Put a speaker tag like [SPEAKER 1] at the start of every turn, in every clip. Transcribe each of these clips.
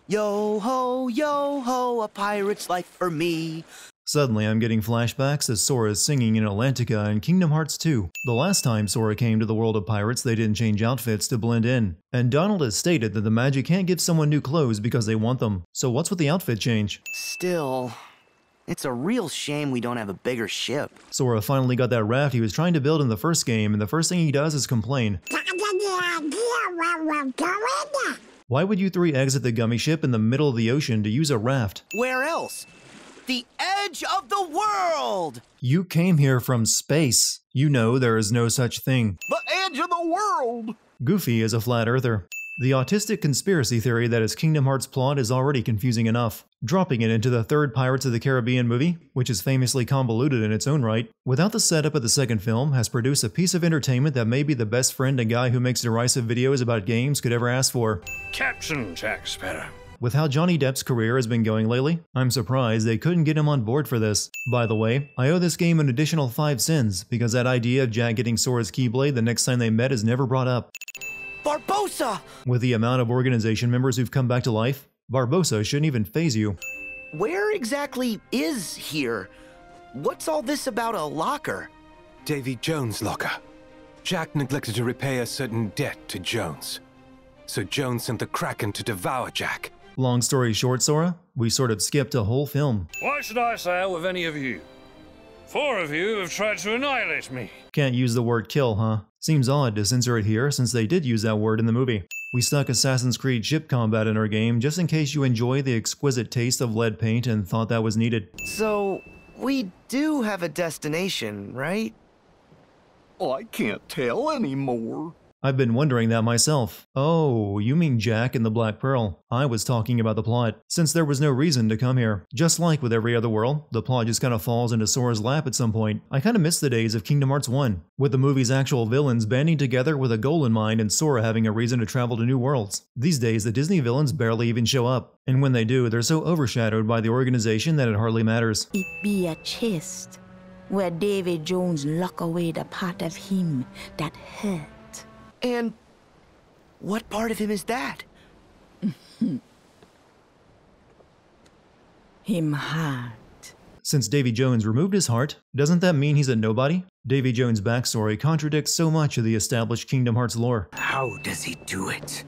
[SPEAKER 1] yo ho, a pirate's life for me.
[SPEAKER 2] Suddenly, I'm getting flashbacks as Sora's singing in Atlantica and Kingdom Hearts 2. The last time Sora came to the world of pirates, they didn't change outfits to blend in. And Donald has stated that the magic can't give someone new clothes because they want them. So what's with the outfit change?
[SPEAKER 1] Still, it's a real shame we don't have a bigger ship.
[SPEAKER 2] Sora finally got that raft he was trying to build in the first game, and the first thing he does is complain. Why would you three exit the gummy ship in the middle of the ocean to use a raft?
[SPEAKER 1] Where else? The edge of the world!
[SPEAKER 2] You came here from space. You know there is no such thing.
[SPEAKER 3] The edge of the world!
[SPEAKER 2] Goofy is a flat earther. The autistic conspiracy theory that is Kingdom Hearts' plot is already confusing enough. Dropping it into the third Pirates of the Caribbean movie, which is famously convoluted in its own right, without the setup of the second film, has produced a piece of entertainment that may be the best friend a guy who makes derisive videos about games could ever ask for.
[SPEAKER 4] Captain Jack Sparrow.
[SPEAKER 2] With how Johnny Depp's career has been going lately, I'm surprised they couldn't get him on board for this. By the way, I owe this game an additional 5 sins, because that idea of Jack getting Sora's Keyblade the next time they met is never brought up.
[SPEAKER 1] Barbossa!
[SPEAKER 2] With the amount of organization members who've come back to life, Barbossa shouldn't even faze you.
[SPEAKER 1] Where exactly is here? What's all this about a locker?
[SPEAKER 5] Davy Jones' locker. Jack neglected to repay a certain debt to Jones. So Jones sent the Kraken to devour Jack.
[SPEAKER 2] Long story short, Sora, we sort of skipped a whole film.
[SPEAKER 4] Why should I sail with any of you? 4 of you have tried to annihilate me.
[SPEAKER 2] Can't use the word kill, huh? Seems odd to censor it here since they did use that word in the movie. We stuck Assassin's Creed ship combat in our game just in case you enjoy the exquisite taste of lead paint and thought that was needed.
[SPEAKER 1] So, we do have a destination, right?
[SPEAKER 3] I can't tell anymore.
[SPEAKER 2] I've been wondering that myself. Oh, you mean Jack and the Black Pearl. I was talking about the plot, since there was no reason to come here. Just like with every other world, the plot just kinda falls into Sora's lap at some point. I kinda miss the days of Kingdom Hearts 1, with the movie's actual villains banding together with a goal in mind and Sora having a reason to travel to new worlds. These days, the Disney villains barely even show up, and when they do, they're so overshadowed by the organization that it hardly matters.
[SPEAKER 6] It be a chest where Davy Jones lock away the part of him that hurt.
[SPEAKER 1] And what part of him is that?
[SPEAKER 6] Him heart.
[SPEAKER 2] Since Davy Jones removed his heart, doesn't that mean he's a nobody? Davy Jones' backstory contradicts so much of the established Kingdom Hearts lore.
[SPEAKER 7] How does he do it?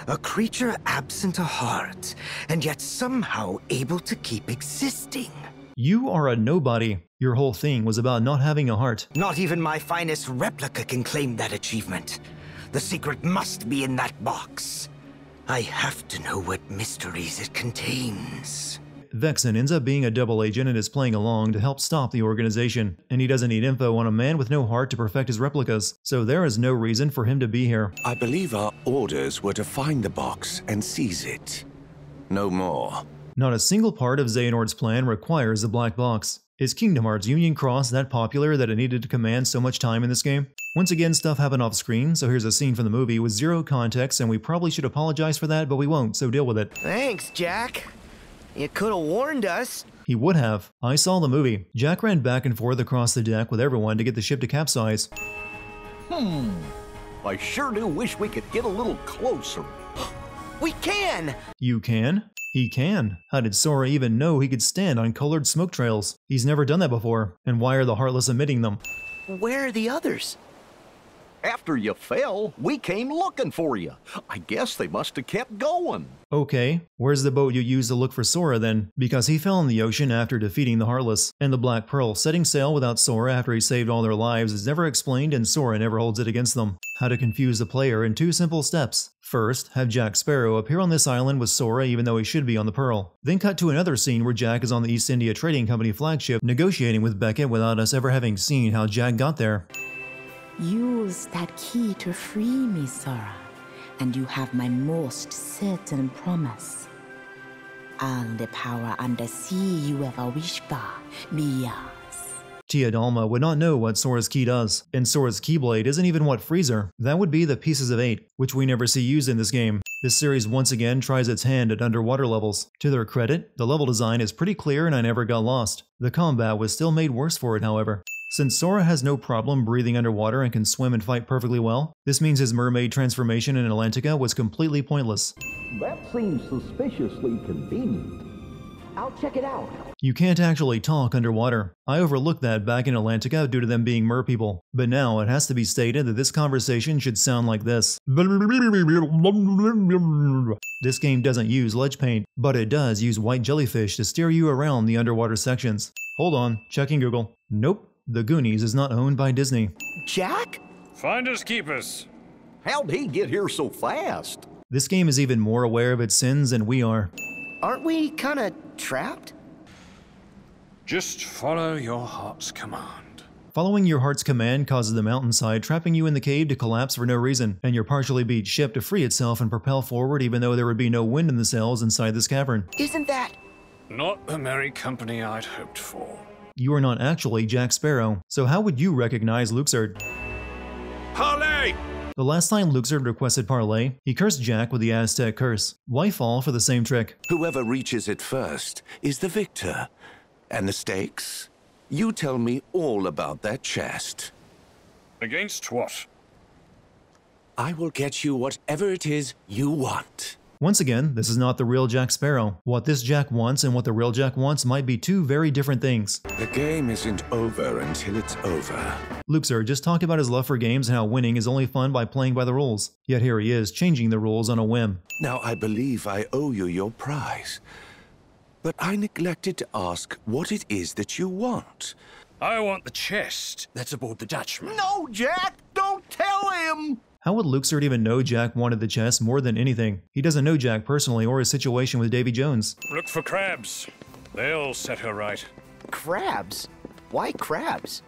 [SPEAKER 7] A creature absent a heart, and yet somehow able to keep existing.
[SPEAKER 2] You are a nobody. Your whole thing was about not having a heart.
[SPEAKER 7] Not even my finest replica can claim that achievement. The secret must be in that box. I have to know what mysteries it contains.
[SPEAKER 2] Vexen ends up being a double agent and is playing along to help stop the organization, and he doesn't need info on a man with no heart to perfect his replicas, so there is no reason for him to be here.
[SPEAKER 8] I believe our orders were to find the box and seize it. No more.
[SPEAKER 2] Not a single part of Xehanort's plan requires the black box. Is Kingdom Hearts Union Cross that popular that it needed to command so much time in this game? Once again, stuff happened off screen, so here's a scene from the movie with zero context, and we probably should apologize for that, but we won't, so deal with it.
[SPEAKER 1] Thanks, Jack. You could have warned us.
[SPEAKER 2] He would have. I saw the movie. Jack ran back and forth across the deck with everyone to get the ship to capsize.
[SPEAKER 3] I sure do wish we could get a little closer.
[SPEAKER 1] We can!
[SPEAKER 2] You can? He can. How did Sora even know he could stand on colored smoke trails? He's never done that before. And why are the Heartless emitting them?
[SPEAKER 1] Where are the others?
[SPEAKER 3] After you fell, we came looking for you. I guess they must have kept going.
[SPEAKER 2] Okay, where's the boat you used to look for Sora then? Because he fell in the ocean after defeating the Heartless, and the Black Pearl setting sail without Sora after he saved all their lives is never explained and Sora never holds it against them. How to confuse the player in 2 simple steps. First, have Jack Sparrow appear on this island with Sora even though he should be on the Pearl. Then cut to another scene where Jack is on the East India Trading Company flagship negotiating with Beckett without us ever having seen how Jack got there.
[SPEAKER 6] Use that key to free me, Sora, and you have my most certain promise. All the power under sea you ever wish for be yours.
[SPEAKER 2] Tia Dalma would not know what Sora's key does, and Sora's Keyblade isn't even what frees her. That would be the Pieces of 8, which we never see used in this game. This series once again tries its hand at underwater levels. To their credit, the level design is pretty clear and I never got lost. The combat was still made worse for it, however. Since Sora has no problem breathing underwater and can swim and fight perfectly well, this means his mermaid transformation in Atlantica was completely pointless.
[SPEAKER 3] That seems suspiciously convenient.
[SPEAKER 1] I'll check it out.
[SPEAKER 2] You can't actually talk underwater. I overlooked that back in Atlantica due to them being merpeople. But now it has to be stated that this conversation should sound like this. This game doesn't use ledge paint, but it does use white jellyfish to steer you around the underwater sections. Hold on, checking Google. Nope, The Goonies is not owned by Disney.
[SPEAKER 1] Jack?
[SPEAKER 4] Finders keepers.
[SPEAKER 3] How'd he get here so fast?
[SPEAKER 2] This game is even more aware of its sins than we are.
[SPEAKER 1] Aren't we kinda trapped?
[SPEAKER 4] Just follow your heart's command.
[SPEAKER 2] Following your heart's command causes the mountainside trapping you in the cave to collapse for no reason, and your partially beat ship to free itself and propel forward even though there would be no wind in the sails inside this cavern.
[SPEAKER 1] Isn't that...
[SPEAKER 4] Not the merry company I'd hoped for.
[SPEAKER 2] You are not actually Jack Sparrow, so how would you recognize Luxord?
[SPEAKER 8] Parley!
[SPEAKER 2] The last time Luxord requested parley, he cursed Jack with the Aztec curse. Why fall for the same trick?
[SPEAKER 8] Whoever reaches it first is the victor. And the stakes? You tell me all about that chest.
[SPEAKER 4] Against what?
[SPEAKER 8] I will get you whatever it is you want.
[SPEAKER 2] Once again, this is not the real Jack Sparrow. What this Jack wants and what the real Jack wants might be two very different things.
[SPEAKER 8] The game isn't over until it's over.
[SPEAKER 2] Luxord just talked about his love for games and how winning is only fun by playing by the rules. Yet here he is, changing the rules on a whim.
[SPEAKER 8] Now I believe I owe you your prize. But I neglected to ask what it is that you want.
[SPEAKER 4] I want the chest that's aboard the Dutchman.
[SPEAKER 3] No, Jack! Don't tell him!
[SPEAKER 2] How would Luxord even know Jack wanted the chest more than anything? He doesn't know Jack personally or his situation with Davy Jones.
[SPEAKER 4] Look for crabs. They'll set her right.
[SPEAKER 1] crabs? Why crabs?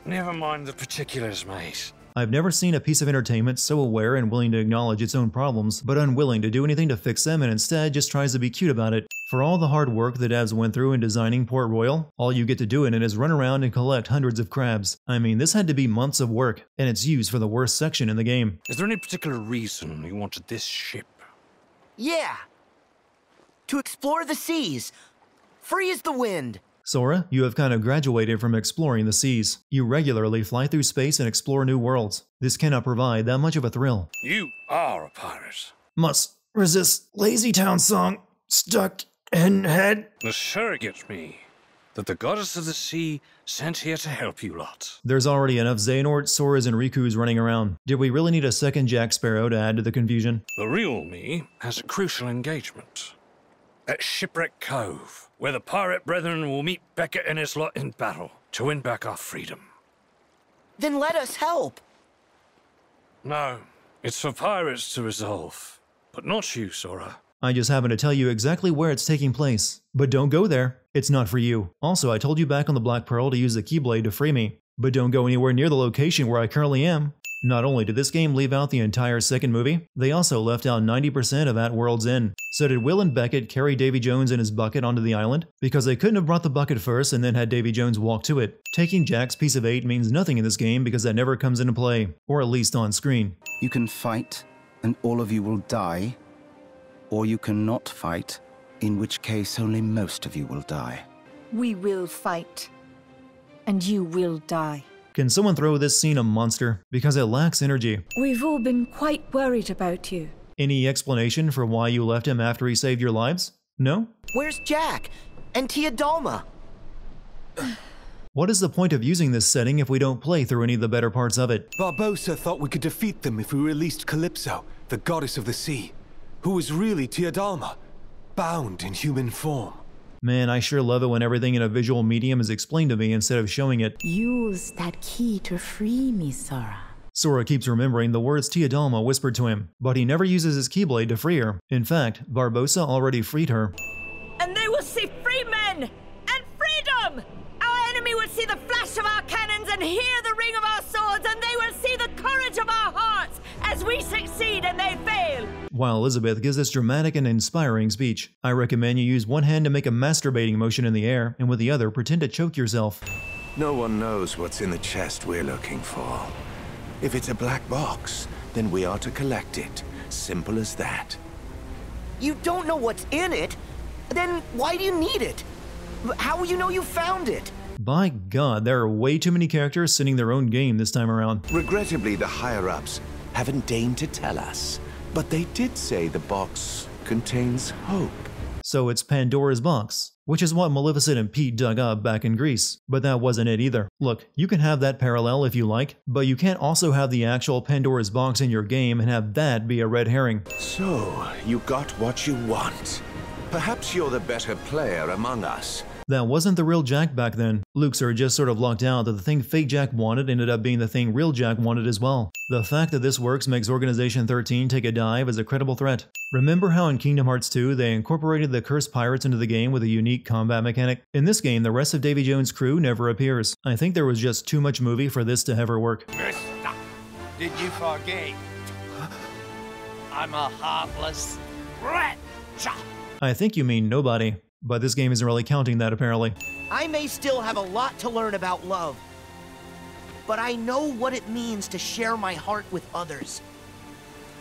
[SPEAKER 4] Never mind the particulars, mate.
[SPEAKER 2] I've never seen a piece of entertainment so aware and willing to acknowledge its own problems, but unwilling to do anything to fix them and instead just tries to be cute about it. For all the hard work the devs went through in designing Port Royal, all you get to do in it is run around and collect hundreds of crabs. I mean, this had to be months of work, and it's used for the worst section in the game.
[SPEAKER 4] Is there any particular reason you wanted this ship?
[SPEAKER 1] Yeah. To explore the seas. Free as the wind.
[SPEAKER 2] Sora, you have kind of graduated from exploring the seas. You regularly fly through space and explore new worlds. This cannot provide that much of a thrill.
[SPEAKER 4] You are a pirate.
[SPEAKER 2] Must resist Lazy Town song stuck in head.
[SPEAKER 4] The surrogate me that the goddess of the sea sent here to help you lot.
[SPEAKER 2] There's already enough Xehanort, Soras, and Rikus running around. Did we really need a second Jack Sparrow to add to the confusion?
[SPEAKER 4] The real me has a crucial engagement at Shipwreck Cove, where the pirate brethren will meet Beckett and his lot in battle to win back our freedom.
[SPEAKER 1] Then let us help.
[SPEAKER 4] No, it's for pirates to resolve, but not you, Sora.
[SPEAKER 2] I just happen to tell you exactly where it's taking place. But don't go there. It's not for you. Also, I told you back on the Black Pearl to use the Keyblade to free me. But don't go anywhere near the location where I currently am. Not only did this game leave out the entire second movie, they also left out 90% of At World's End. So did Will and Beckett carry Davy Jones and his bucket onto the island? Because they couldn't have brought the bucket first and then had Davy Jones walk to it. Taking Jack's piece of 8 means nothing in this game because that never comes into play, or at least on screen.
[SPEAKER 9] You can fight, and all of you will die. Or you cannot fight, in which case only most of you will die.
[SPEAKER 10] We will fight, and you will die.
[SPEAKER 2] Can someone throw this scene a monster? Because it lacks energy.
[SPEAKER 10] We've all been quite worried about you.
[SPEAKER 2] Any explanation for why you left him after he saved your lives? No?
[SPEAKER 1] Where's Jack? And Tia Dalma?
[SPEAKER 2] What is the point of using this setting if we don't play through any of the better parts of it?
[SPEAKER 5] Barbossa thought we could defeat them if we released Calypso, the goddess of the sea, who was really Tia Dalma, bound in human form.
[SPEAKER 2] Man, I sure love it when everything in a visual medium is explained to me instead of showing it.
[SPEAKER 6] Use that key to free me, Sora.
[SPEAKER 2] Sora keeps remembering the words Tia Dalma whispered to him, but he never uses his Keyblade to free her. In fact, Barbossa already freed her.
[SPEAKER 10] And they will see free men and freedom! Our enemy will see the flash of our cannons and hear the ring of our swords, and they will see the courage of our hearts as we succeed and they fail.
[SPEAKER 2] While Elizabeth gives this dramatic and inspiring speech, I recommend you use one hand to make a masturbating motion in the air, and with the other pretend to choke yourself.
[SPEAKER 8] No one knows what's in the chest we're looking for. If it's a black box, then we are to collect it. Simple as that.
[SPEAKER 1] You don't know what's in it? Then why do you need it? How will you know you found it?
[SPEAKER 2] By God, there are way too many characters sending their own game this time around.
[SPEAKER 8] Regrettably, the higher-ups haven't deigned to tell us. But they did say the box contains hope.
[SPEAKER 2] So it's Pandora's box, which is what Maleficent and Pete dug up back in Greece. But that wasn't it either. Look, you can have that parallel if you like, but you can't also have the actual Pandora's box in your game and have that be a red herring.
[SPEAKER 8] So, you got what you want. Perhaps you're the better player among us.
[SPEAKER 2] That wasn't the real Jack back then. Luxor just sort of lucked out that the thing fake Jack wanted ended up being the thing real Jack wanted as well. The fact that this works makes Organization 13 take a dive as a credible threat. Remember how in Kingdom Hearts 2 they incorporated the cursed pirates into the game with a unique combat mechanic? In this game, the rest of Davy Jones' crew never appears. I think there was just too much movie for this to ever work.
[SPEAKER 11] Mister, did you forget? I'm a heartless wretch.
[SPEAKER 2] I think you mean nobody, but this game isn't really counting that apparently.
[SPEAKER 1] I may still have a lot to learn about love, but I know what it means to share my heart with others.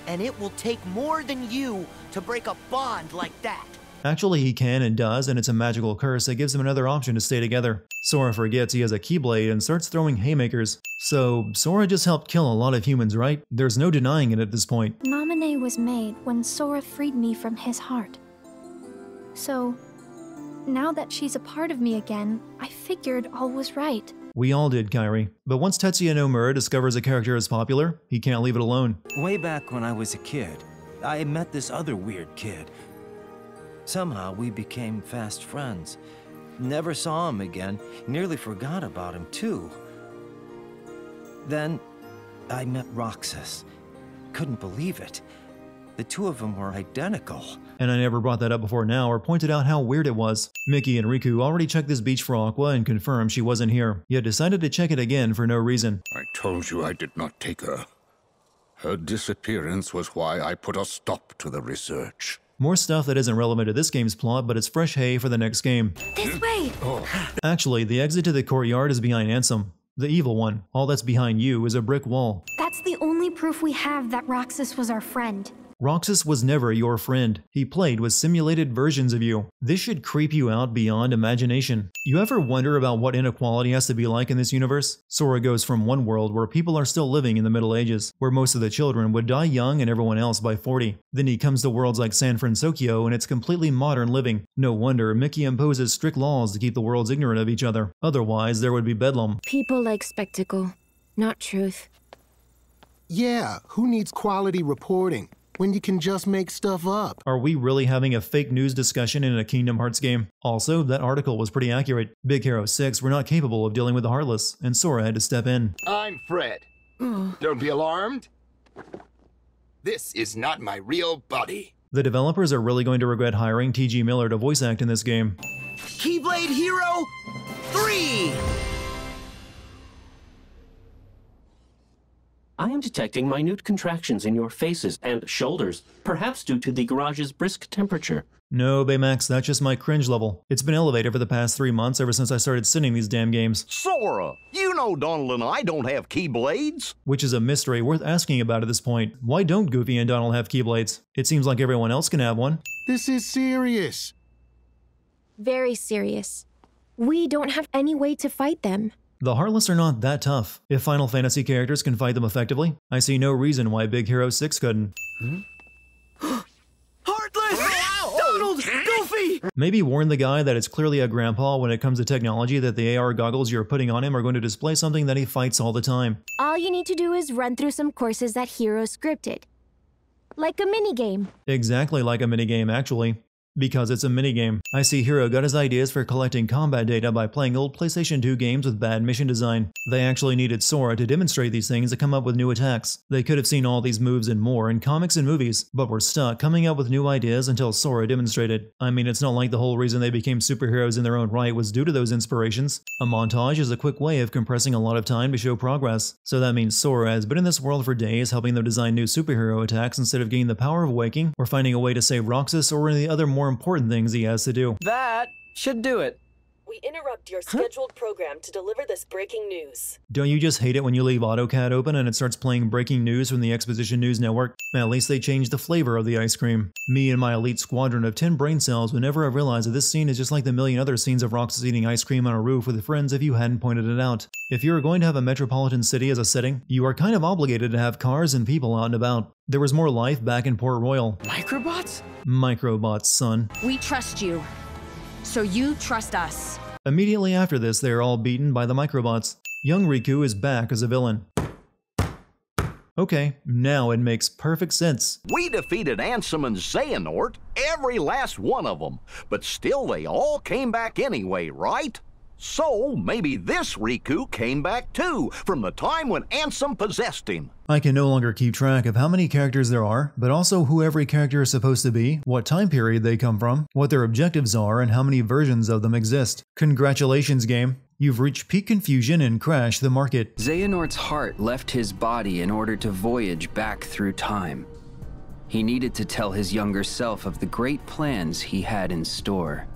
[SPEAKER 1] And it will take more than you to break a bond like that.
[SPEAKER 2] Actually, he can and does, and it's a magical curse that gives him another option to stay together. Sora forgets he has a Keyblade and starts throwing haymakers. So, Sora just helped kill a lot of humans, right? There's no denying it at this point.
[SPEAKER 12] Naminé was made when Sora freed me from his heart. So, now that she's a part of me again, I figured all was right.
[SPEAKER 2] We all did, Kairi. But once Tetsuya Nomura discovers a character is popular, he can't leave it alone.
[SPEAKER 13] Way back when I was a kid, I met this other weird kid. Somehow we became fast friends. Never saw him again, nearly forgot about him too. Then I met Roxas. Couldn't believe it. The two of them were identical.
[SPEAKER 2] And I never brought that up before now or pointed out how weird it was. Mickey and Riku already checked this beach for Aqua and confirmed she wasn't here, yet decided to check it again for no reason.
[SPEAKER 14] I told you I did not take her. Her disappearance was why I put a stop to the research.
[SPEAKER 2] More stuff that isn't relevant to this game's plot, but it's fresh hay for the next game.
[SPEAKER 12] This way!
[SPEAKER 2] Actually, the exit to the courtyard is behind Ansem, the evil one. All that's behind you is a brick wall.
[SPEAKER 12] That's the only proof we have that Roxas was our friend.
[SPEAKER 2] Roxas was never your friend. He played with simulated versions of you. This should creep you out beyond imagination. You ever wonder about what inequality has to be like in this universe? Sora goes from one world where people are still living in the Middle Ages, where most of the children would die young and everyone else by 40. Then he comes to worlds like San Francisco and it's completely modern living. No wonder Mickey imposes strict laws to keep the worlds ignorant of each other. Otherwise, there would be bedlam.
[SPEAKER 15] People like spectacle, not truth.
[SPEAKER 16] Yeah, who needs quality reporting when you can just make stuff up?
[SPEAKER 2] Are we really having a fake news discussion in a Kingdom Hearts game? Also, that article was pretty accurate. Big Hero 6 were not capable of dealing with the Heartless, and Sora had to step in.
[SPEAKER 17] I'm Fred. Don't be alarmed. This is not my real body.
[SPEAKER 2] The developers are really going to regret hiring T.G. Miller to voice act in this game.
[SPEAKER 1] Keyblade Hero 3!
[SPEAKER 18] I am detecting minute contractions in your faces and shoulders, perhaps due to the garage's brisk temperature.
[SPEAKER 2] No, Baymax, that's just my cringe level. It's been elevated for the past 3 months ever since I started sitting these damn games.
[SPEAKER 3] Sora, you know Donald and I don't have Keyblades.
[SPEAKER 2] Which is a mystery worth asking about at this point. Why don't Goofy and Donald have Keyblades? It seems like everyone else can have one.
[SPEAKER 16] This is serious.
[SPEAKER 15] Very serious. We don't have any way to fight them.
[SPEAKER 2] The Heartless are not that tough. If Final Fantasy characters can fight them effectively, I see no reason why Big Hero 6 couldn't.
[SPEAKER 1] Heartless! Donald! Goofy!
[SPEAKER 2] Maybe warn the guy that it's clearly a grandpa when it comes to technology that the AR goggles you're putting on him are going to display something that he fights all the time.
[SPEAKER 15] All you need to do is run through some courses that Hero scripted. Like a minigame.
[SPEAKER 2] Exactly like a minigame, actually. Because it's a minigame. I see Hero got his ideas for collecting combat data by playing old PlayStation 2 games with bad mission design. They actually needed Sora to demonstrate these things to come up with new attacks. They could have seen all these moves and more in comics and movies, but were stuck coming up with new ideas until Sora demonstrated. I mean, it's not like the whole reason they became superheroes in their own right was due to those inspirations. A montage is a quick way of compressing a lot of time to show progress. So that means Sora has been in this world for days helping them design new superhero attacks instead of gaining the power of waking or finding a way to save Roxas or any of the other more important things he has to do.
[SPEAKER 19] That should do it. We interrupt your scheduled program to deliver this breaking news.
[SPEAKER 2] Don't you just hate it when you leave AutoCAD open and it starts playing breaking news from the Exposition News Network? At least they changed the flavor of the ice cream. Me and my elite squadron of 10 brain cells would never have realized that this scene is just like the million other scenes of Roxas eating ice cream on a roof with friends if you hadn't pointed it out. If you are going to have a metropolitan city as a setting, you are kind of obligated to have cars and people out and about. There was more life back in Port Royal.
[SPEAKER 20] Microbots?
[SPEAKER 2] Microbots, son.
[SPEAKER 20] We trust you. So you trust us.
[SPEAKER 2] Immediately after this, they are all beaten by the Microbots. Young Riku is back as a villain. Okay, now it makes perfect sense.
[SPEAKER 3] We defeated Ansem and Xehanort, every last one of them, but still they all came back anyway, right? So maybe this Riku came back too, from the time when Ansem possessed him.
[SPEAKER 2] I can no longer keep track of how many characters there are, but also who every character is supposed to be, what time period they come from, what their objectives are, and how many versions of them exist. Congratulations, game. You've reached peak confusion and crashed the market.
[SPEAKER 21] Xehanort's heart left his body in order to voyage back through time. He needed to tell his younger self of the great plans he had in store.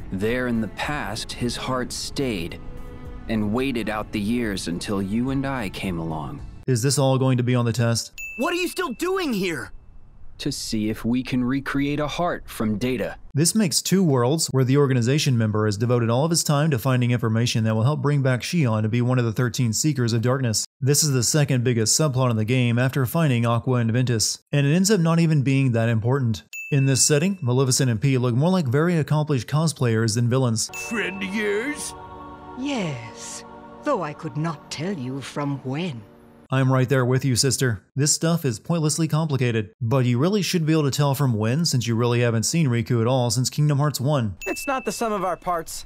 [SPEAKER 21] There in the past, his heart stayed and waited out the years until you and I came along.
[SPEAKER 2] Is this all going to be on the test?
[SPEAKER 1] What are you still doing here?
[SPEAKER 21] To see if we can recreate a heart from data.
[SPEAKER 2] This makes 2 worlds where the organization member has devoted all of his time to finding information that will help bring back Xion to be one of the 13 Seekers of Darkness. This is the second biggest subplot in the game after finding Aqua and Ventus, and it ends up not even being that important. In this setting, Maleficent and P look more like very accomplished cosplayers than villains.
[SPEAKER 11] Friend of yours?
[SPEAKER 22] Yes, though I could not tell you from when.
[SPEAKER 2] I'm right there with you, sister. This stuff is pointlessly complicated, but you really should be able to tell from when since you really haven't seen Riku at all since Kingdom Hearts 1.
[SPEAKER 23] It's not the sum of our parts.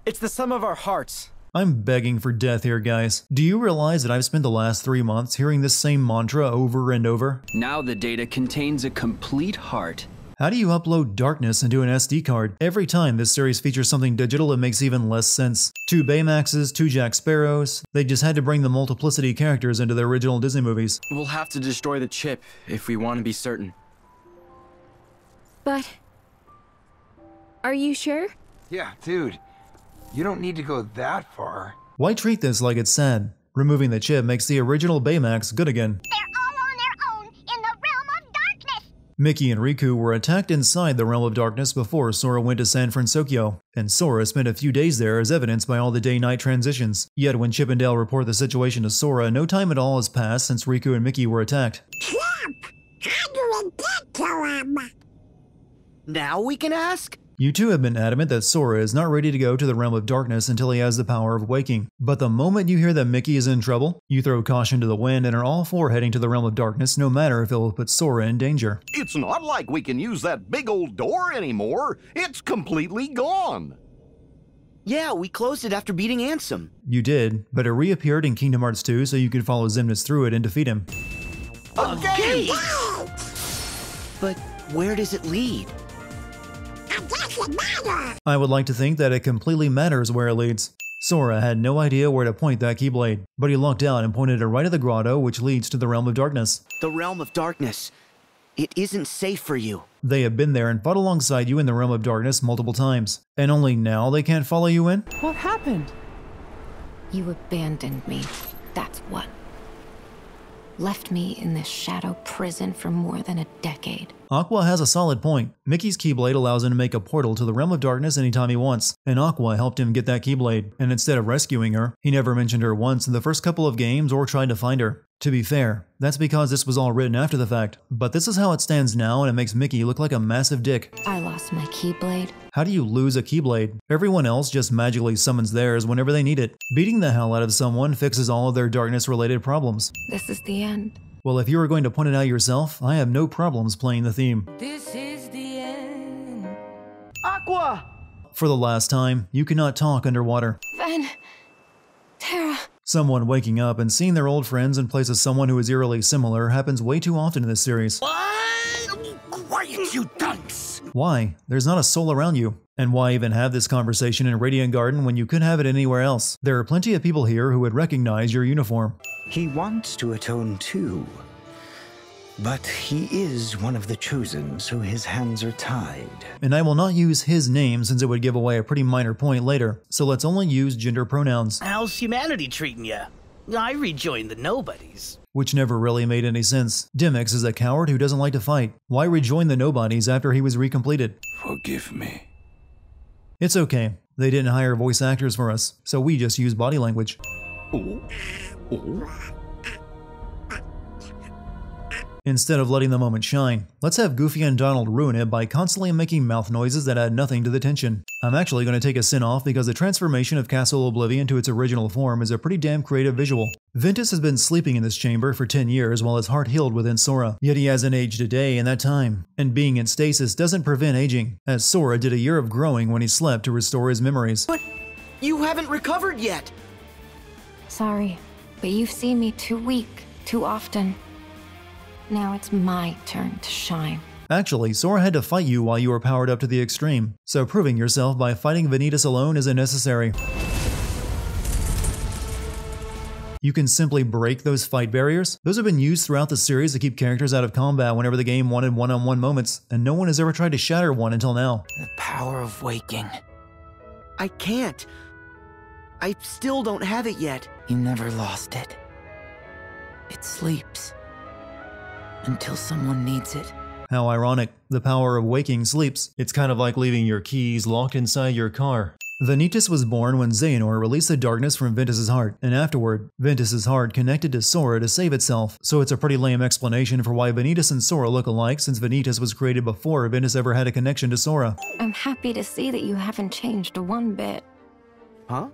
[SPEAKER 23] It's the sum of our hearts.
[SPEAKER 2] I'm begging for death here, guys. Do you realize that I've spent the last 3 months hearing this same mantra over and over?
[SPEAKER 21] Now the data contains a complete heart.
[SPEAKER 2] How do you upload darkness into an SD card? Every time this series features something digital, it makes even less sense. 2 Baymaxes, 2 Jack Sparrows. They just had to bring the multiplicity characters into the original Disney movies.
[SPEAKER 23] We'll have to destroy the chip if we want to be certain.
[SPEAKER 15] But... are you sure?
[SPEAKER 17] Yeah, dude. You don't need to go that far.
[SPEAKER 2] Why treat this like it's sad? Removing the chip makes the original Baymax good again.
[SPEAKER 24] They're all on their own in the realm of darkness.
[SPEAKER 2] Mickey and Riku were attacked inside the realm of darkness before Sora went to San Francisco, and Sora spent a few days there as evidenced by all the day-night transitions. Yet when Chip and Dale report the situation to Sora, no time at all has passed since Riku and Mickey were attacked.
[SPEAKER 24] Chip, how do we get to him?
[SPEAKER 1] Now we can ask?
[SPEAKER 2] You two have been adamant that Sora is not ready to go to the realm of darkness until he has the power of waking. But the moment you hear that Mickey is in trouble, you throw caution to the wind and are all for heading to the realm of darkness no matter if it will put Sora in danger.
[SPEAKER 3] It's not like we can use that big old door anymore. It's completely gone.
[SPEAKER 1] Yeah, we closed it after beating Ansem.
[SPEAKER 2] You did, but it reappeared in Kingdom Hearts 2 so you could follow Xemnas through it and defeat him.
[SPEAKER 1] Okay! But where does it lead?
[SPEAKER 2] I would like to think that it completely matters where it leads. Sora had no idea where to point that Keyblade, but he lucked out and pointed it right at the grotto which leads to the Realm of Darkness.
[SPEAKER 1] The Realm of Darkness. It isn't safe for you.
[SPEAKER 2] They have been there and fought alongside you in the Realm of Darkness multiple times, and only now they can't follow you in?
[SPEAKER 22] What happened?
[SPEAKER 25] You abandoned me, that's what. Left me in this shadow prison for more than a decade.
[SPEAKER 2] Aqua has a solid point. Mickey's Keyblade allows him to make a portal to the Realm of Darkness anytime he wants, and Aqua helped him get that Keyblade, and instead of rescuing her, he never mentioned her once in the first couple of games or tried to find her. To be fair, that's because this was all written after the fact, but this is how it stands now and it makes Mickey look like a massive dick.
[SPEAKER 25] I lost my Keyblade.
[SPEAKER 2] How do you lose a Keyblade? Everyone else just magically summons theirs whenever they need it. Beating the hell out of someone fixes all of their darkness-related problems.
[SPEAKER 25] This is the end.
[SPEAKER 2] Well, if you were going to point it out yourself, I have no problems playing the theme.
[SPEAKER 22] This is the end.
[SPEAKER 1] Aqua!
[SPEAKER 2] For the last time, you cannot talk underwater.
[SPEAKER 25] Ven... Terra...
[SPEAKER 2] Someone waking up and seeing their old friends in place of someone who is eerily similar happens way too often in this series.
[SPEAKER 7] Quiet, you dunce!
[SPEAKER 2] Why? There's not a soul around you. And why even have this conversation in Radiant Garden when you could have it anywhere else? There are plenty of people here who would recognize your uniform.
[SPEAKER 7] He wants to atone too. But he is one of the chosen, so his hands are tied.
[SPEAKER 2] And I will not use his name since it would give away a pretty minor point later, so let's only use gender pronouns.
[SPEAKER 4] How's humanity treating you? I rejoined the nobodies.
[SPEAKER 2] Which never really made any sense. Dimix is a coward who doesn't like to fight. Why rejoin the nobodies after he was recompleted?
[SPEAKER 8] Forgive me.
[SPEAKER 2] It's okay. They didn't hire voice actors for us, so we just use body language. Instead of letting the moment shine, let's have Goofy and Donald ruin it by constantly making mouth noises that add nothing to the tension. I'm actually going to take a sin off because the transformation of Castle Oblivion to its original form is a pretty damn creative visual. Ventus has been sleeping in this chamber for 10 years while his heart healed within Sora, yet he hasn't aged a day in that time. And being in stasis doesn't prevent aging, as Sora did a year of growing when he slept to restore his memories.
[SPEAKER 1] But you haven't recovered yet!
[SPEAKER 25] Sorry, but you've seen me too weak, too often. Now it's my turn to shine.
[SPEAKER 2] Actually, Sora had to fight you while you were powered up to the extreme, so proving yourself by fighting Vanitas alone isn't necessary. You can simply break those fight barriers. Those have been used throughout the series to keep characters out of combat whenever the game wanted one-on-one moments, and no one has ever tried to shatter one until now.
[SPEAKER 7] The power of waking.
[SPEAKER 1] I can't. I still don't have it yet.
[SPEAKER 7] You never lost it. It sleeps. Until someone needs it.
[SPEAKER 2] How ironic. The power of waking sleeps. It's kind of like leaving your keys locked inside your car. Vanitas was born when Xehanort released the darkness from Ventus's heart, and afterward, Ventus's heart connected to Sora to save itself. So it's a pretty lame explanation for why Vanitas and Sora look alike, since Vanitas was created before Ventus ever had a connection to Sora.
[SPEAKER 25] I'm happy to see that you haven't changed one bit.
[SPEAKER 1] Huh?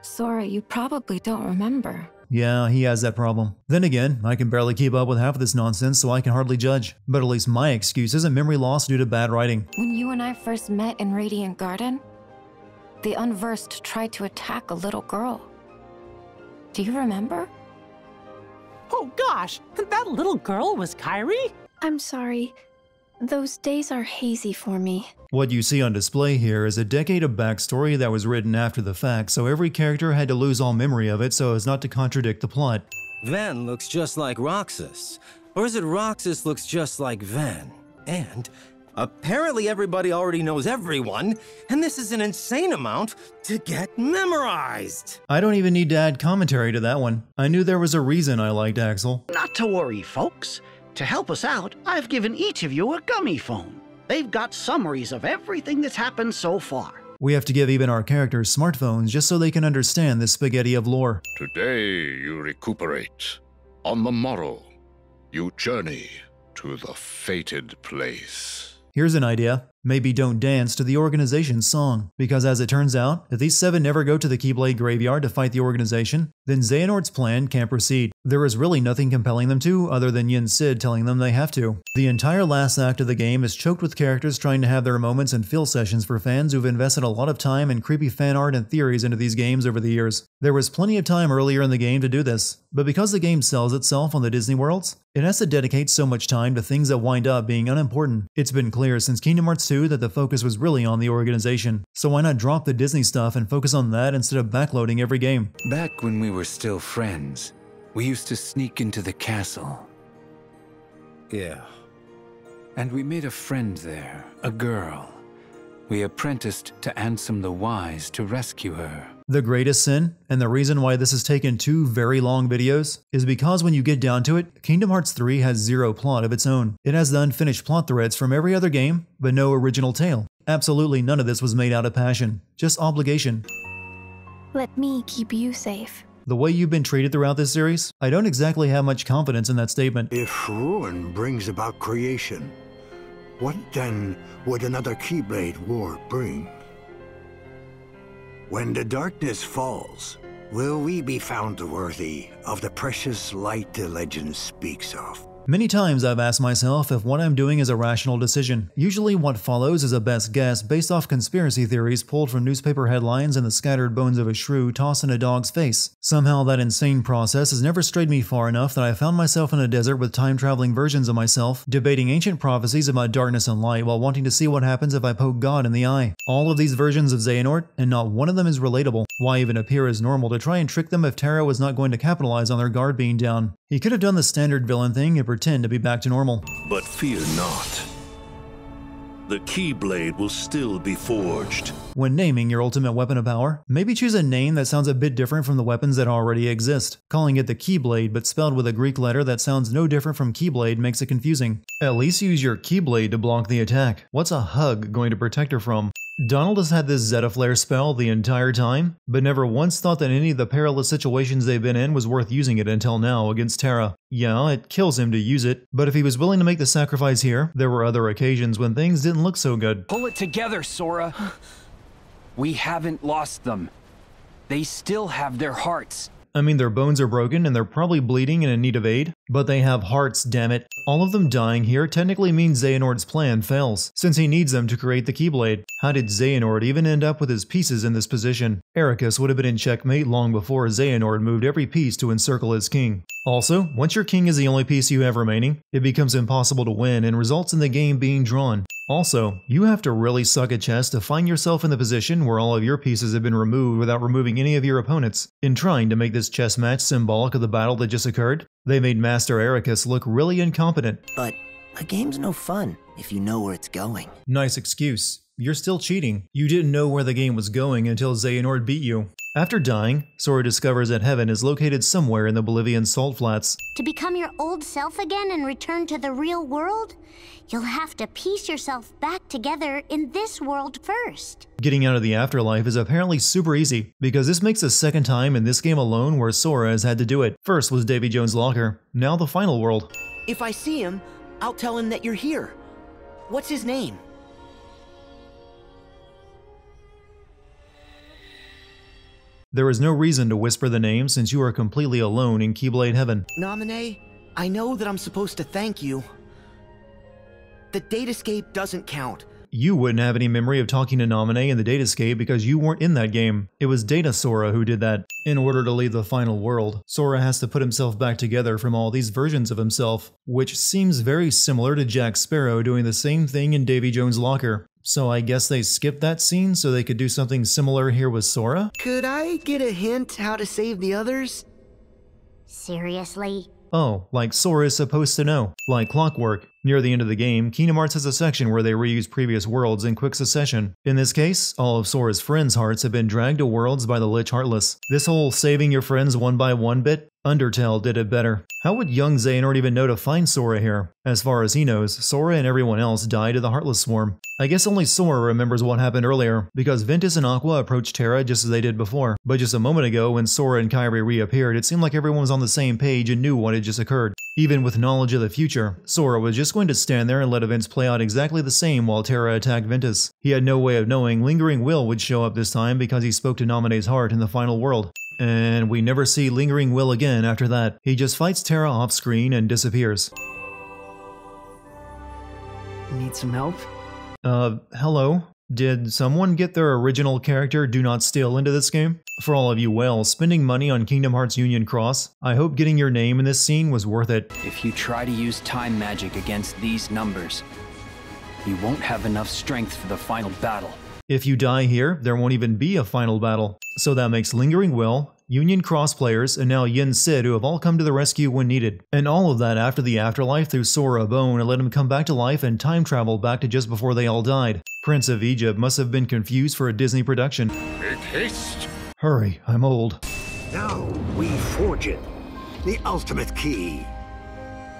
[SPEAKER 25] Sora, you probably don't remember.
[SPEAKER 2] Yeah, he has that problem. Then again, I can barely keep up with half of this nonsense, so I can hardly judge. But at least my excuse isn't memory loss due to bad writing.
[SPEAKER 25] When you and I first met in Radiant Garden, the Unversed tried to attack a little girl. Do you remember?
[SPEAKER 5] Oh gosh, that little girl was Kairi?
[SPEAKER 12] I'm sorry. Those days are hazy for me.
[SPEAKER 2] What you see on display here is a decade of backstory that was written after the fact, so every character had to lose all memory of it so as not to contradict the plot.
[SPEAKER 13] Ven looks just like Roxas. Or is it Roxas looks just like Ven? And apparently everybody already knows everyone, and this is an insane amount to get memorized.
[SPEAKER 2] I don't even need to add commentary to that one. I knew there was a reason I liked Axel.
[SPEAKER 4] Not to worry, folks. To help us out, I've given each of you a gummy phone. They've got summaries of everything that's happened so far.
[SPEAKER 2] We have to give even our characters smartphones just so they can understand this spaghetti of lore.
[SPEAKER 14] Today you recuperate. On the morrow, you journey to the fated place.
[SPEAKER 2] Here's an idea. Maybe don't dance to the organization's song, because as it turns out, if these 7 never go to the Keyblade graveyard to fight the organization, then Xehanort's plan can't proceed. There is really nothing compelling them to other than Yin Sid telling them they have to. The entire last act of the game is choked with characters trying to have their moments and feel sessions for fans who've invested a lot of time and creepy fan art and theories into these games over the years. There was plenty of time earlier in the game to do this, but because the game sells itself on the Disney worlds, it has to dedicate so much time to things that wind up being unimportant. It's been clear since Kingdom Hearts 2 that the focus was really on the organization, so why not drop the Disney stuff and focus on that instead of backloading every game?
[SPEAKER 6] Back when we were still friends, we used to sneak into the castle.
[SPEAKER 13] Yeah.
[SPEAKER 6] And we made a friend there, a girl. We apprenticed to Ansem the Wise to rescue her.
[SPEAKER 2] The greatest sin, and the reason why this has taken 2 very long videos, is because when you get down to it, Kingdom Hearts 3 has 0 plot of its own. It has the unfinished plot threads from every other game, but no original tale. Absolutely none of this was made out of passion, just obligation.
[SPEAKER 12] Let me keep you safe.
[SPEAKER 2] The way you've been treated throughout this series, I don't exactly have much confidence in that statement.
[SPEAKER 9] If ruin brings about creation, what then would another Keyblade War bring? When the darkness falls, will we be found worthy of the precious light the legend speaks of?
[SPEAKER 2] Many times I've asked myself if what I'm doing is a rational decision. Usually what follows is a best guess based off conspiracy theories pulled from newspaper headlines and the scattered bones of a shrew tossed in a dog's face. Somehow that insane process has never strayed me far enough that I found myself in a desert with time-traveling versions of myself, debating ancient prophecies about darkness and light while wanting to see what happens if I poke God in the eye. All of these versions of Xehanort, and not one of them is relatable. Why even appear as normal to try and trick them if Terra was not going to capitalize on their guard being down? He could have done the standard villain thing and pretend to be back to normal.
[SPEAKER 10] But fear not. The Keyblade will still be forged.
[SPEAKER 2] When naming your ultimate weapon of power, maybe choose a name that sounds a bit different from the weapons that already exist. Calling it the Keyblade but spelled with a Greek letter that sounds no different from Keyblade makes it confusing. At least use your Keyblade to block the attack. What's a hug going to protect her from? Donald has had this Zeta Flare spell the entire time, but never once thought that any of the perilous situations they've been in was worth using it until now against Terra. Yeah, it kills him to use it, but if he was willing to make the sacrifice here, there were other occasions when things didn't look so good.
[SPEAKER 16] Pull it together, Sora. We haven't lost them. They still have their hearts.
[SPEAKER 2] I mean, their bones are broken and they're probably bleeding and in need of aid, but they have hearts, damn it. All of them dying here technically means Xehanort's plan fails, since he needs them to create the Keyblade. How did Xehanort even end up with his pieces in this position? Eraqus would have been in checkmate long before Xehanort moved every piece to encircle his king. Also, once your king is the only piece you have remaining, it becomes impossible to win and results in the game being drawn. Also, you have to really suck at chess to find yourself in the position where all of your pieces have been removed without removing any of your opponents. In trying to make this chess match symbolic of the battle that just occurred, they made Master Eraqus look really incompetent.
[SPEAKER 1] But a game's no fun if you know where it's going.
[SPEAKER 2] Nice excuse. You're still cheating. You didn't know where the game was going until Xehanort beat you. After dying, Sora discovers that heaven is located somewhere in the Bolivian salt flats.
[SPEAKER 24] To become your old self again and return to the real world, you'll have to piece yourself back together in this world first.
[SPEAKER 2] Getting out of the afterlife is apparently super easy, because this makes the second time in this game alone where Sora has had to do it. First was Davy Jones' locker, now the final world.
[SPEAKER 1] If I see him, I'll tell him that you're here. What's his name?
[SPEAKER 2] There is no reason to whisper the name since you are completely alone in Keyblade Heaven.
[SPEAKER 1] Naminé, I know that I'm supposed to thank you. The Datascape doesn't count.
[SPEAKER 2] You wouldn't have any memory of talking to Naminé in the Datascape because you weren't in that game. It was Data Sora who did that. In order to leave the final world, Sora has to put himself back together from all these versions of himself, which seems very similar to Jack Sparrow doing the same thing in Davy Jones' locker. So I guess they skipped that scene so they could do something similar here with Sora?
[SPEAKER 1] Could I get a hint how to save the others?
[SPEAKER 24] Seriously?
[SPEAKER 2] Oh, like Sora is supposed to know. Like clockwork. Near the end of the game, Kingdom Hearts has a section where they reuse previous worlds in quick succession. In this case, all of Sora's friends' hearts have been dragged to worlds by the Lich Heartless. This whole saving your friends one by one bit? Undertale did it better. How would young Xehanort even know to find Sora here? As far as he knows, Sora and everyone else died to the Heartless Swarm. I guess only Sora remembers what happened earlier, because Ventus and Aqua approached Terra just as they did before. But just a moment ago, when Sora and Kairi reappeared, it seemed like everyone was on the same page and knew what had just occurred. Even with knowledge of the future, Sora was just going to stand there and let events play out exactly the same while Terra attacked Ventus. He had no way of knowing Lingering Will would show up this time because he spoke to Naminé's heart in the final world. And we never see Lingering Will again after that. He just fights Terra off screen and disappears.
[SPEAKER 1] Need some help?
[SPEAKER 2] Hello? Did someone get their original character Do Not Steal into this game? For all of you whales spending money on Kingdom Hearts Union Cross, I hope getting your name in this scene was worth it.
[SPEAKER 21] If you try to use time magic against these numbers, you won't have enough strength for the final battle.
[SPEAKER 2] If you die here, there won't even be a final battle. So that makes Lingering Will, Union Cross players, and now Yen Sid who have all come to the rescue when needed. And all of that after the afterlife threw Sora a bone and let him come back to life and time travel back to just before they all died. Prince of Egypt must have been confused for a Disney production.
[SPEAKER 14] Make haste!
[SPEAKER 2] Hurry, I'm old.
[SPEAKER 9] Now we forge it. The ultimate key.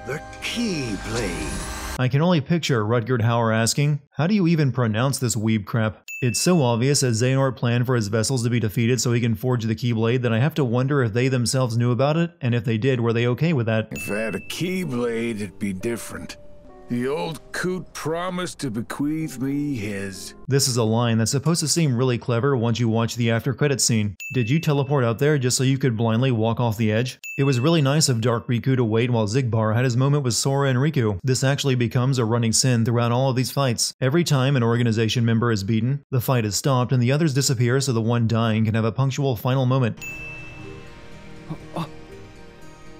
[SPEAKER 9] The Keyblade.
[SPEAKER 2] I can only picture Rutger Hauer asking, how do you even pronounce this weeb crap? It's so obvious that Xehanort planned for his vessels to be defeated so he can forge the Keyblade that I have to wonder if they themselves knew about it, and if they did, were they okay with that?
[SPEAKER 18] If I had a Keyblade, it'd be different. The old coot promised to bequeath me his.
[SPEAKER 2] This is a line that's supposed to seem really clever once you watch the after credits scene. Did you teleport up there just so you could blindly walk off the edge? It was really nice of Dark Riku to wait while Xigbar had his moment with Sora and Riku. This actually becomes a running sin throughout all of these fights. Every time an organization member is beaten, the fight is stopped and the others disappear so the one dying can have a punctual final moment.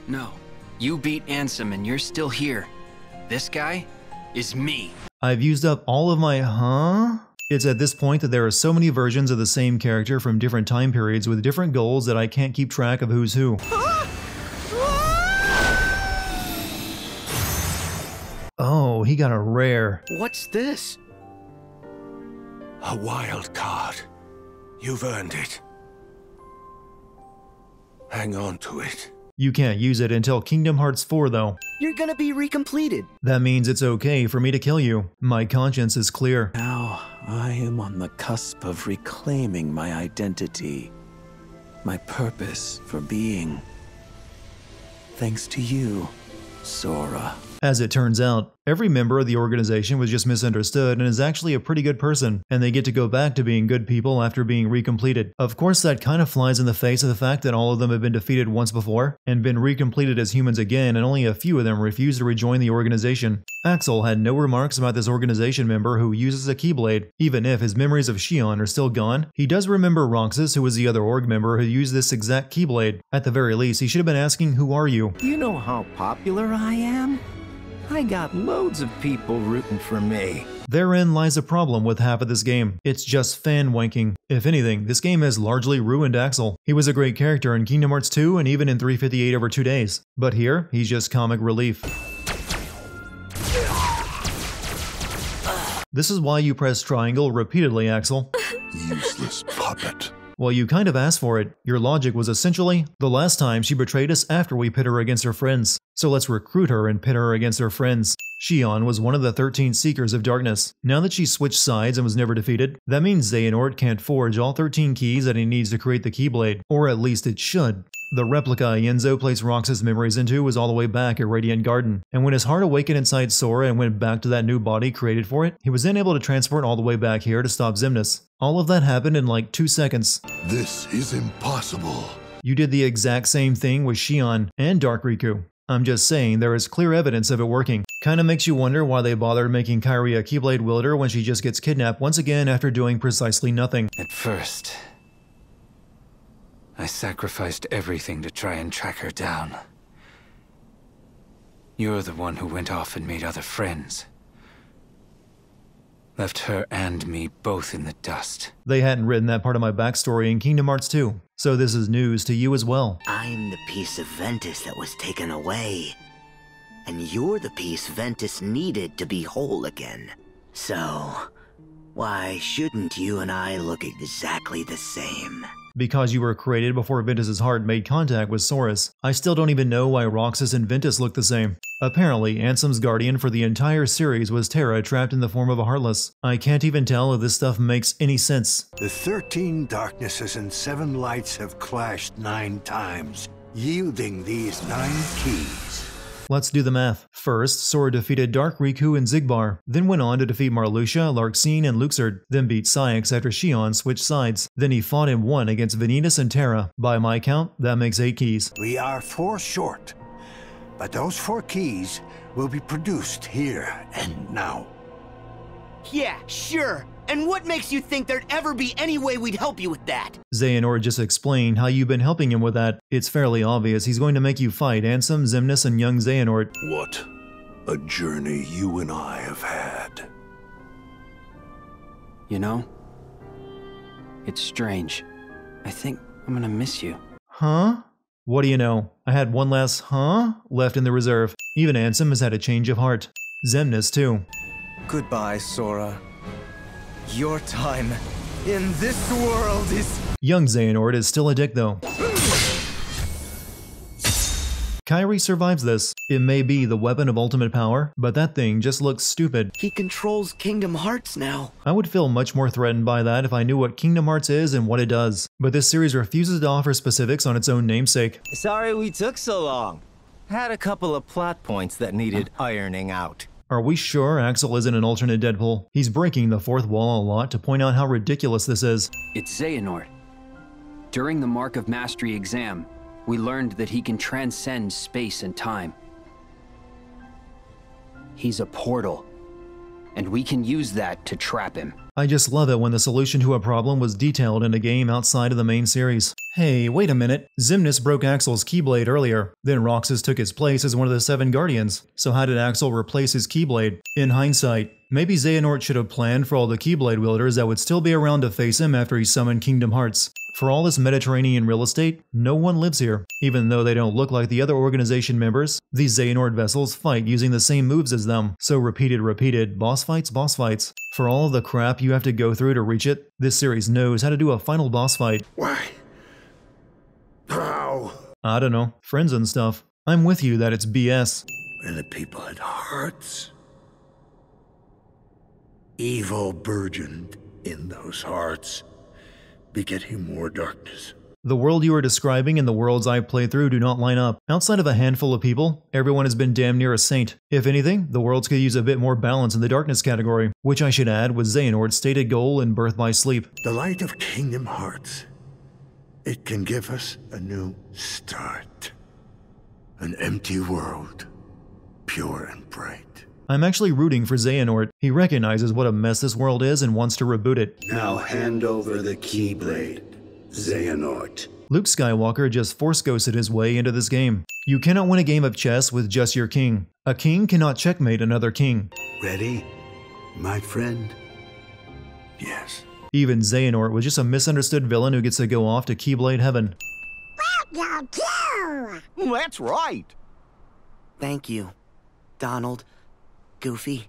[SPEAKER 21] No, you beat Ansem and you're still here. This guy is me.
[SPEAKER 2] I've used up all of my It's at this point that there are so many versions of the same character from different time periods with different goals that I can't keep track of who's who. he got a rare.
[SPEAKER 4] What's this?
[SPEAKER 8] A wild card. You've earned it. Hang on to it.
[SPEAKER 2] You can't use it until Kingdom Hearts 4 though.
[SPEAKER 1] You're gonna be recompleted.
[SPEAKER 2] That means it's okay for me to kill you. My conscience is clear.
[SPEAKER 11] Now I am on the cusp of reclaiming my identity, my purpose for being. Thanks to you, Sora.
[SPEAKER 2] As it turns out, every member of the organization was just misunderstood and is actually a pretty good person, and they get to go back to being good people after being recompleted. Of course, that kind of flies in the face of the fact that all of them have been defeated once before and been recompleted as humans again, and only a few of them refuse to rejoin the organization. Axel had no remarks about this organization member who uses a Keyblade. Even if his memories of Xion are still gone, he does remember Roxas, who was the other org member who used this exact Keyblade. At the very least, he should have been asking, "Who are you?"
[SPEAKER 11] You know how popular I am? I got loads of people rooting for me.
[SPEAKER 2] Therein lies a problem with half of this game. It's just fan wanking. If anything, this game has largely ruined Axel. He was a great character in Kingdom Hearts 2 and even in 358 over 2 days. But here, he's just comic relief. This is why you press triangle repeatedly, Axel.
[SPEAKER 10] Useless puppet.
[SPEAKER 2] Well, you kind of asked for it. Your logic was essentially, the last time she betrayed us after we pit her against her friends. So let's recruit her and pit her against her friends. Xion was one of the 13 Seekers of Darkness. Now that she switched sides and was never defeated, that means Xehanort can't forge all 13 keys that he needs to create the Keyblade. Or at least it should. The replica Yenzo placed Roxas' memories into was all the way back at Radiant Garden, and when his heart awakened inside Sora and went back to that new body created for it, he was then able to transport all the way back here to stop Xemnas. All of that happened in like 2 seconds.
[SPEAKER 10] This is impossible.
[SPEAKER 2] You did the exact same thing with Xion and Dark Riku. I'm just saying there is clear evidence of it working. Kinda makes you wonder why they bothered making Kairi a Keyblade wielder when she just gets kidnapped once again after doing precisely nothing.
[SPEAKER 6] At first, I sacrificed everything to try and track her down. You're the one who went off and made other friends. Left her and me both in the dust.
[SPEAKER 2] They hadn't written that part of my backstory in Kingdom Hearts 2, so this is news to you as well.
[SPEAKER 7] I'm the piece of Ventus that was taken away. And you're the piece Ventus needed to be whole again. So, why shouldn't you and I look exactly the same?
[SPEAKER 2] Because you were created before Ventus's heart made contact with Sora's. I still don't even know why Roxas and Ventus look the same. Apparently, Ansem's guardian for the entire series was Terra trapped in the form of a Heartless. I can't even tell if this stuff makes any sense.
[SPEAKER 9] The 13 darknesses and 7 lights have clashed 9 times, yielding these 9 keys.
[SPEAKER 2] Let's do the math. First, Sora defeated Dark Riku and Xigbar, then went on to defeat Marluxia, Larxene, and Luxord, then beat Saïx after Xion switched sides. Then he fought and won against Vanitas and Terra. By my count, that makes 8 keys.
[SPEAKER 9] We are 4 short, but those 4 keys will be produced here and now.
[SPEAKER 1] Yeah, sure. And what makes you think there'd ever be any way we'd help you with that?
[SPEAKER 2] Xehanort just explained how you've been helping him with that. It's fairly obvious he's going to make you fight Ansem, Xemnas, and young Xehanort.
[SPEAKER 10] What a journey you and I have had.
[SPEAKER 21] You know, it's strange. I think I'm gonna miss you.
[SPEAKER 2] Huh? What do you know? I had one last huh left in the reserve. Even Ansem has had a change of heart. Xemnas too.
[SPEAKER 7] Goodbye, Sora. Your time in this world is...
[SPEAKER 2] Young Xehanort is still a dick though. Kairi survives this. It may be the weapon of ultimate power, but that thing just looks stupid.
[SPEAKER 1] He controls Kingdom Hearts now.
[SPEAKER 2] I would feel much more threatened by that if I knew what Kingdom Hearts is and what it does. But this series refuses to offer specifics on its own namesake.
[SPEAKER 13] Sorry we took so long. Had a couple of plot points that needed ironing out.
[SPEAKER 2] Are we sure Axel isn't an alternate Deadpool? He's breaking the fourth wall a lot to point out how ridiculous this is.
[SPEAKER 21] It's Xehanort. During the Mark of Mastery exam, we learned that he can transcend space and time. He's a portal, and we can use that to trap him.
[SPEAKER 2] I just love it when the solution to a problem was detailed in a game outside of the main series. Hey, wait a minute. Xemnas broke Axel's Keyblade earlier. Then Roxas took his place as one of the 7 Guardians. So how did Axel replace his Keyblade? In hindsight, maybe Xehanort should have planned for all the Keyblade wielders that would still be around to face him after he summoned Kingdom Hearts. For all this Mediterranean real estate, no one lives here. Even though they don't look like the other organization members, these Xehanort vessels fight using the same moves as them. So repeated, boss fights. For all of the crap you have to go through to reach it, this series knows how to do a final boss fight.
[SPEAKER 9] Why? How?
[SPEAKER 2] I don't know, friends and stuff. I'm with you that it's BS.
[SPEAKER 9] And the people had hearts. Evil burgeoned in those hearts, begetting more darkness.
[SPEAKER 2] The world you are describing and the worlds I've played through do not line up. Outside of a handful of people, everyone has been damn near a saint. If anything, the worlds could use a bit more balance in the darkness category, which I should add was Xehanort's stated goal in Birth by Sleep.
[SPEAKER 9] The light of Kingdom Hearts. It can give us a new start. An empty world, pure and bright.
[SPEAKER 2] I'm actually rooting for Xehanort. He recognizes what a mess this world is and wants to reboot it.
[SPEAKER 9] Now hand over the Keyblade, Xehanort.
[SPEAKER 2] Luke Skywalker just force ghosted his way into this game. You cannot win a game of chess with just your king. A king cannot checkmate another king.
[SPEAKER 9] Ready, my friend? Yes.
[SPEAKER 2] Even Xehanort was just a misunderstood villain who gets to go off to Keyblade heaven.
[SPEAKER 3] That's right.
[SPEAKER 1] Thank you, Donald, Goofy.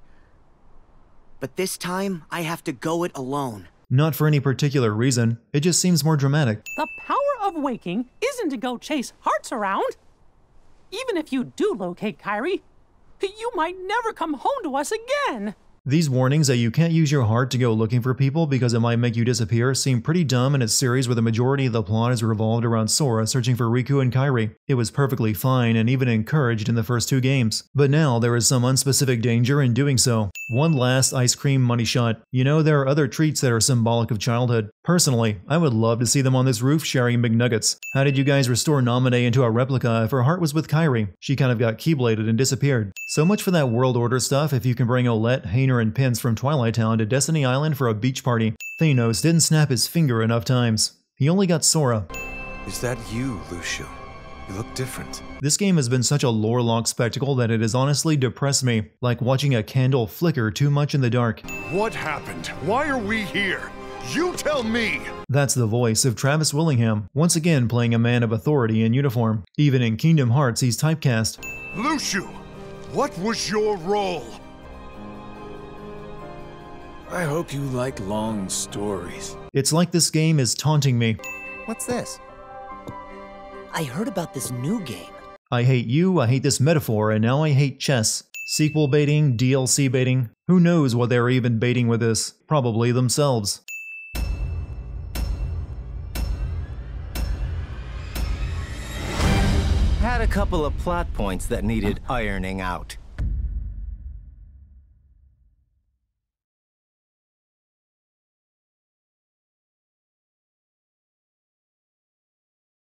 [SPEAKER 1] But this time, I have to go it alone.
[SPEAKER 2] Not for any particular reason, it just seems more dramatic.
[SPEAKER 5] The power of waking isn't to go chase hearts around. Even if you do locate Kairi, you might never come home to us again.
[SPEAKER 2] These warnings that you can't use your heart to go looking for people because it might make you disappear seem pretty dumb in a series where the majority of the plot is revolved around Sora searching for Riku and Kairi. It was perfectly fine and even encouraged in the first two games. But now there is some unspecific danger in doing so. One last ice cream money shot. You know, there are other treats that are symbolic of childhood. Personally, I would love to see them on this roof sharing McNuggets. How did you guys restore Naminé into a replica if her heart was with Kairi? She kind of got keybladed and disappeared. So much for that World Order stuff if you can bring Olette, Hayner, and Pence from Twilight Town to Destiny Island for a beach party. Thanos didn't snap his finger enough times. He only got Sora.
[SPEAKER 8] Is that you, Lucio? You look different.
[SPEAKER 2] This game has been such a lore-locked spectacle that it has honestly depressed me, like watching a candle flicker too much in the dark.
[SPEAKER 15] What happened? Why are we here? You tell me!
[SPEAKER 2] That's the voice of Travis Willingham, once again playing a man of authority in uniform. Even in Kingdom Hearts, he's typecast.
[SPEAKER 15] Lucio, what was your role?
[SPEAKER 11] I hope you like long stories.
[SPEAKER 2] It's like this game is taunting me.
[SPEAKER 1] What's this? I heard about this new game.
[SPEAKER 2] I hate you, I hate this metaphor, and now I hate chess. Sequel baiting, DLC baiting. Who knows what they're even baiting with this? Probably themselves.
[SPEAKER 13] Had a couple of plot points that needed ironing out.